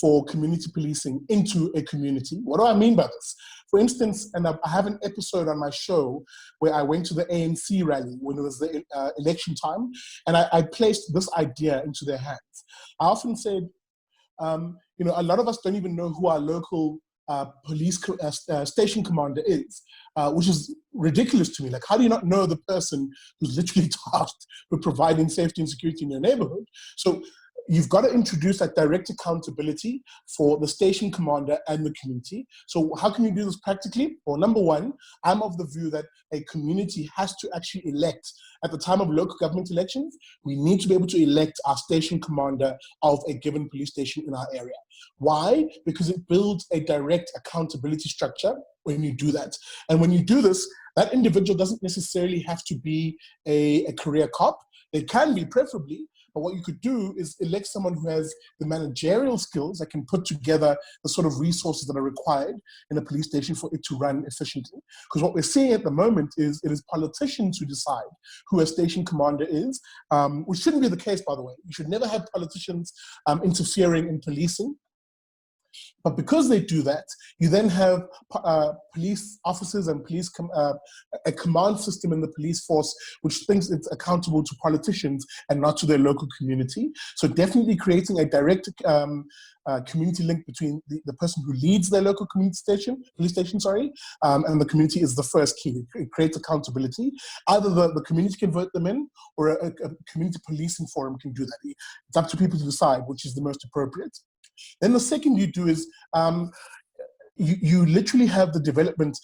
for community policing into a community. What do I mean by this? For instance, and I have an episode on my show where I went to the ANC rally when it was the election time, and I placed this idea into their hands. I often said, a lot of us don't even know who our local police station commander is, which is ridiculous to me. Like, how do you not know the person who's literally tasked with providing safety and security in your neighborhood? So you've got to introduce that direct accountability for the station commander and the community. So how can you do this practically? Well, number one, I'm of the view that a community has to actually elect. At the time of local government elections, we need to be able to elect our station commander of a given police station in our area. Why? Because it builds a direct accountability structure when you do that. And when you do this, that individual doesn't necessarily have to be a career cop. They can be, preferably. But what you could do is elect someone who has the managerial skills that can put together the sort of resources that are required in a police station for it to run efficiently. Because what we're seeing at the moment is it is politicians who decide who a station commander is, which shouldn't be the case, by the way. You should never have politicians interfering in policing. But because they do that, you then have police officers and a command system in the police force which thinks it's accountable to politicians and not to their local community. So definitely creating a direct community link between the person who leads their local police station, and the community is the first key. It creates accountability. Either the community can vote them in, or a community policing forum can do that. It's up to people to decide which is the most appropriate. Then the second you do is you literally have the development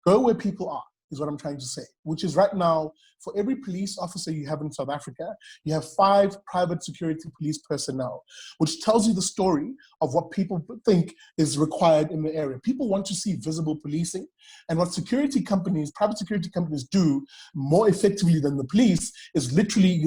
go where people are, is what I'm trying to say, which is right now, for every police officer you have in South Africa, you have 5 private security police personnel, which tells you the story of what people think is required in the area. People want to see visible policing, and what private security companies do more effectively than the police is literally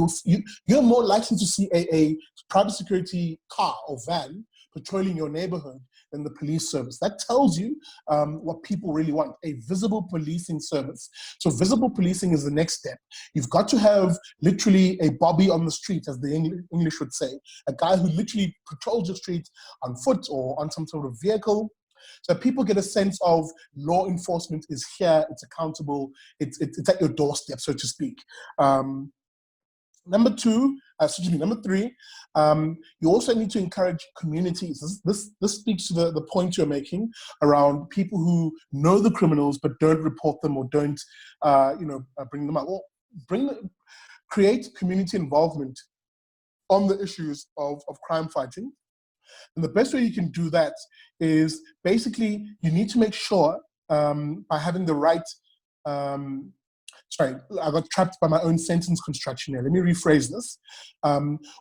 you're more likely to see a private security car or van patrolling your neighborhood than the police service. That tells you what people really want, a visible policing service. So visible policing is the next step. You've got to have literally a Bobby on the street, as the English would say, a guy who literally patrols the street on foot or on some sort of vehicle. So people get a sense of law enforcement is here, it's accountable, it's at your doorstep, so to speak. Number 3, you also need to encourage communities. This speaks to the point you're making around people who know the criminals but don't report them or don't bring them out. Well, create community involvement on the issues of crime fighting. And the best way you can do that is basically you need to make sure by having the right, sorry, I got trapped by my own sentence construction here. Let me rephrase this.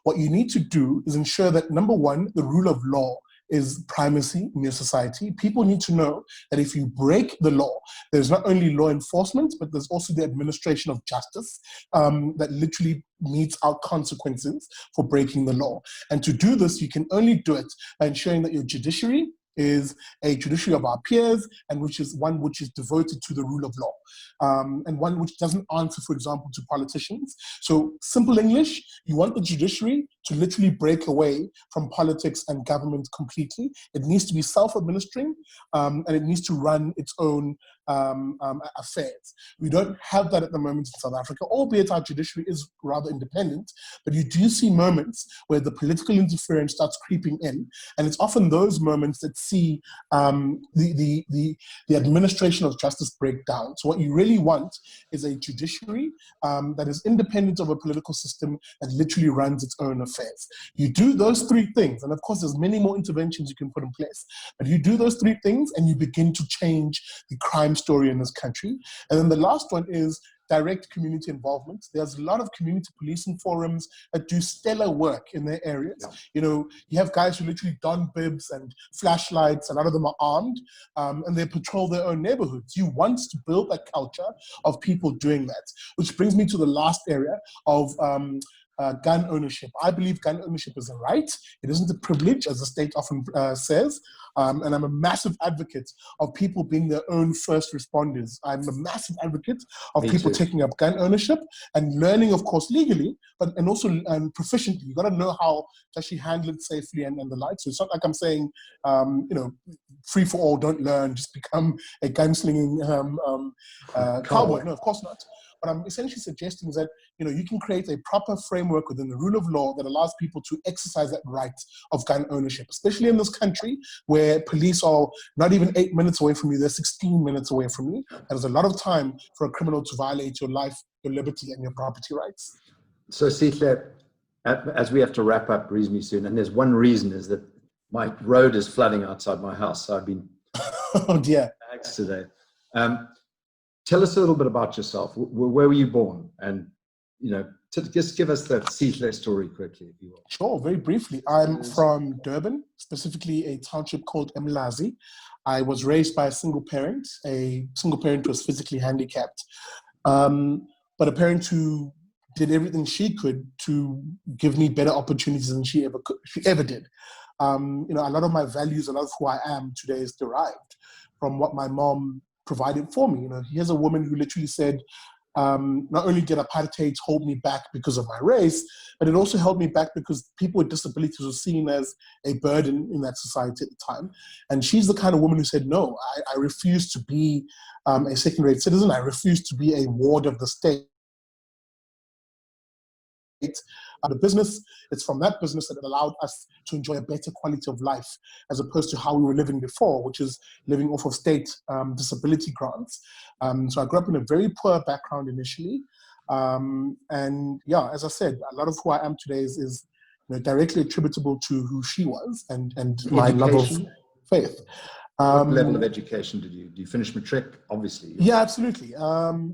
What you need to do is ensure that, number one, the rule of law is primacy in your society. People need to know that if you break the law, there's not only law enforcement, but there's also the administration of justice that literally metes out consequences for breaking the law. And to do this, you can only do it by ensuring that your judiciary is a judiciary of our peers, and which is one which is devoted to the rule of law, and one which doesn't answer, for example, to politicians. So simple English, you want the judiciary to literally break away from politics and government completely. It needs to be self-administering, and it needs to run its own affairs. We don't have that at the moment in South Africa, albeit our judiciary is rather independent, but you do see moments where the political interference starts creeping in, and it's often those moments that see the administration of justice break down. So what you really want is a judiciary that is independent of a political system that literally runs its own affairs. You do those three things, and of course there's many more interventions you can put in place, but you do those three things and you begin to change the crime story in this country. And then the last one is direct community involvement. There's a lot of community policing forums that do stellar work in their areas. Yeah. You know, you have guys who literally don bibs and flashlights, and a lot of them are armed, and they patrol their own neighborhoods. You want to build that culture of people doing that, which brings me to the last area of gun ownership. I believe gun ownership is a right. It isn't a privilege, as the state often says. And I'm a massive advocate of people being their own first responders. I'm a massive advocate of people taking up gun ownership and learning, of course, legally, but and also proficiently. You got to know how to actually handle it safely and the like. So it's not like I'm saying, you know, free for all, don't learn, just become a gunslinging cowboy. No, of course not. What I'm essentially suggesting is that, you know, you can create a proper framework within the rule of law that allows people to exercise that right of gun ownership, especially in this country where police are not even 8 minutes away from you, they're 16 minutes away from you. There's a lot of time for a criminal to violate your life, your liberty, and your property rights. So, Sihle, as we have to wrap up reasonably soon, and there's one reason is that my road is flooding outside my house, so I've been oh dear today. Tell us a little bit about yourself. Where were you born? And, you know, just give us the Sihle story quickly, if you will. Sure, very briefly. I'm from Durban, specifically a township called Mlazi. I was raised by a single parent who was physically handicapped, but a parent who did everything she could to give me better opportunities than she ever did. You know, a lot of my values, a lot of who I am today is derived from what my mom provided for me. You know, here's a woman who literally said, not only did apartheid hold me back because of my race, but it also held me back because people with disabilities were seen as a burden in that society at the time. And she's the kind of woman who said, no, I refuse to be a second-rate citizen. I refuse to be a ward of the state. The business, it's from that business that it allowed us to enjoy a better quality of life as opposed to how we were living before, which is living off of state disability grants. So I grew up in a very poor background initially. And yeah, as I said, a lot of who I am today is you know, directly attributable to who she was and my love of faith. What level of education did you finish matric? Obviously. Yeah, absolutely.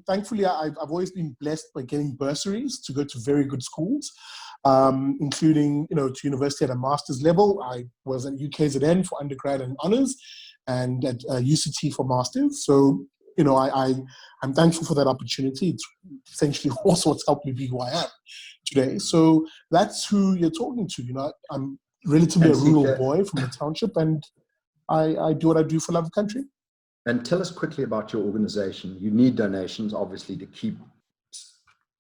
Thankfully, I've always been blessed by getting bursaries to go to very good schools, including, you know, to university at a master's level. I was at UKZN for undergrad and honors, and at UCT for masters. So, you know, I'm thankful for that opportunity. It's essentially also what's helped me be who I am today. So that's who you're talking to. You know, I'm relatively a rural boy from the township, and I do what I do for love of country. And tell us quickly about your organization. You need donations, obviously, to keep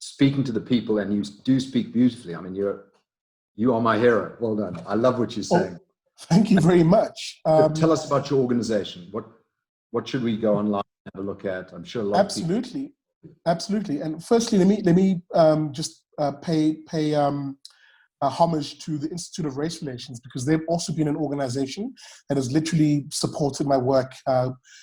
speaking to the people, and you do speak beautifully. I mean, you are my hero. Well done. I love what you're saying. Oh, thank you very much. Tell us about your organization. What should we go online and have a look at? I'm sure a lot of people. Absolutely. And firstly, let me just pay homage to the Institute of Race Relations, because they've also been an organization that has literally supported my work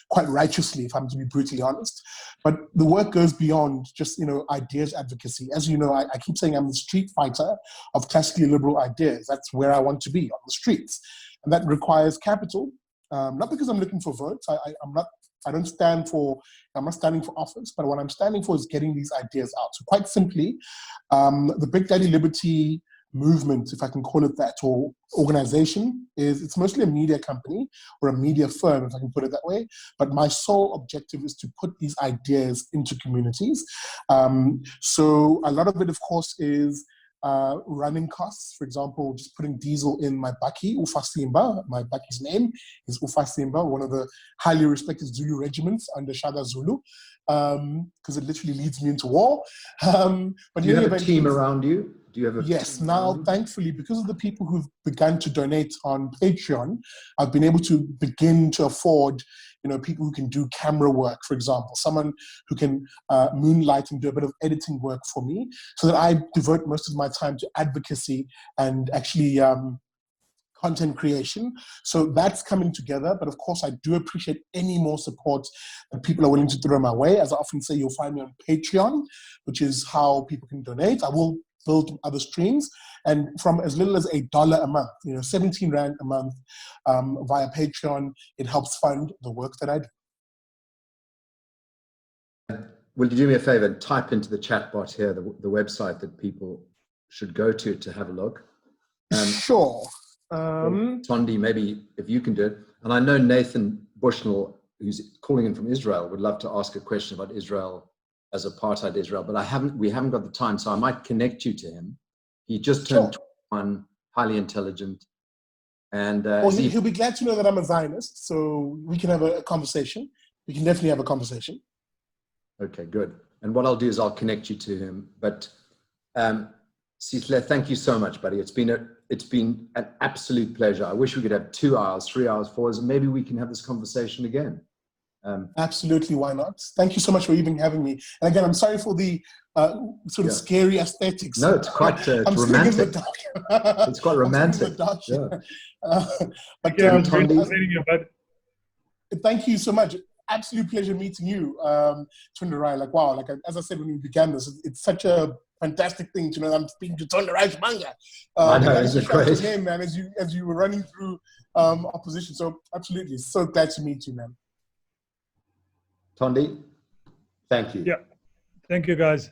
quite righteously, if I'm to be brutally honest. But the work goes beyond just, ideas advocacy. As you know, I keep saying I'm the street fighter of classically liberal ideas. That's where I want to be, on the streets. And that requires capital, not because I'm looking for votes. I'm not standing for office, but what I'm standing for is getting these ideas out. So quite simply, the Big Daddy Liberty movement, if I can call it that, or organization, it's mostly a media company or a media firm, if I can put it that way. But my sole objective is to put these ideas into communities. So a lot of it, of course, is running costs. For example, just putting diesel in my Baki, Ufa Simba. My Baki's name is Ufa Simba, one of the highly respected Zulu regiments under Shaka Zulu, because it literally leads me into war. But do you have a team around you? Do you have a Yes. team Now, thankfully, because of the people who've begun to donate on Patreon, I've been able to begin to afford, people who can do camera work, for example, someone who can moonlight and do a bit of editing work for me, so that I devote most of my time to advocacy and actually content creation. So that's coming together. But of course, I do appreciate any more support that people are willing to throw my way. As I often say, you'll find me on Patreon, which is how people can donate. I will build other streams, and from as little as $1 a month, 17 Rand a month via Patreon, it helps fund the work that I do. Will you do me a favor and type into the chat box here the website that people should go to have a look? Sure. Tondi, maybe if you can do it. And I know Nathan Bushnell, who's calling in from Israel, would love to ask a question about Israel as apartheid Israel, but we haven't got the time, so I might connect you to him. He just turned 21, highly intelligent, and he'll be glad to know that I'm a Zionist, so we can have a conversation. We can definitely have a conversation. Okay, good. And what I'll do is I'll connect you to him. But Sihle, thank you so much, buddy. It's been an absolute pleasure. I wish we could have 2 hours, 3 hours, 4 hours, and maybe we can have this conversation again. Absolutely, why not? Thank you so much for even having me. And again, I'm sorry for the sort of scary aesthetics. No, it's quite it's romantic. It's quite romantic. Thank you so much. Absolute pleasure meeting you, Tunderai. Like, wow, as I said when we began this, it's such a fantastic thing to know that I'm speaking to Tunderai Shibanga. I know, it's great. Him, man, as you were running through opposition. So absolutely, so glad to meet you, man. Tondi, thank you. Yeah, thank you, guys.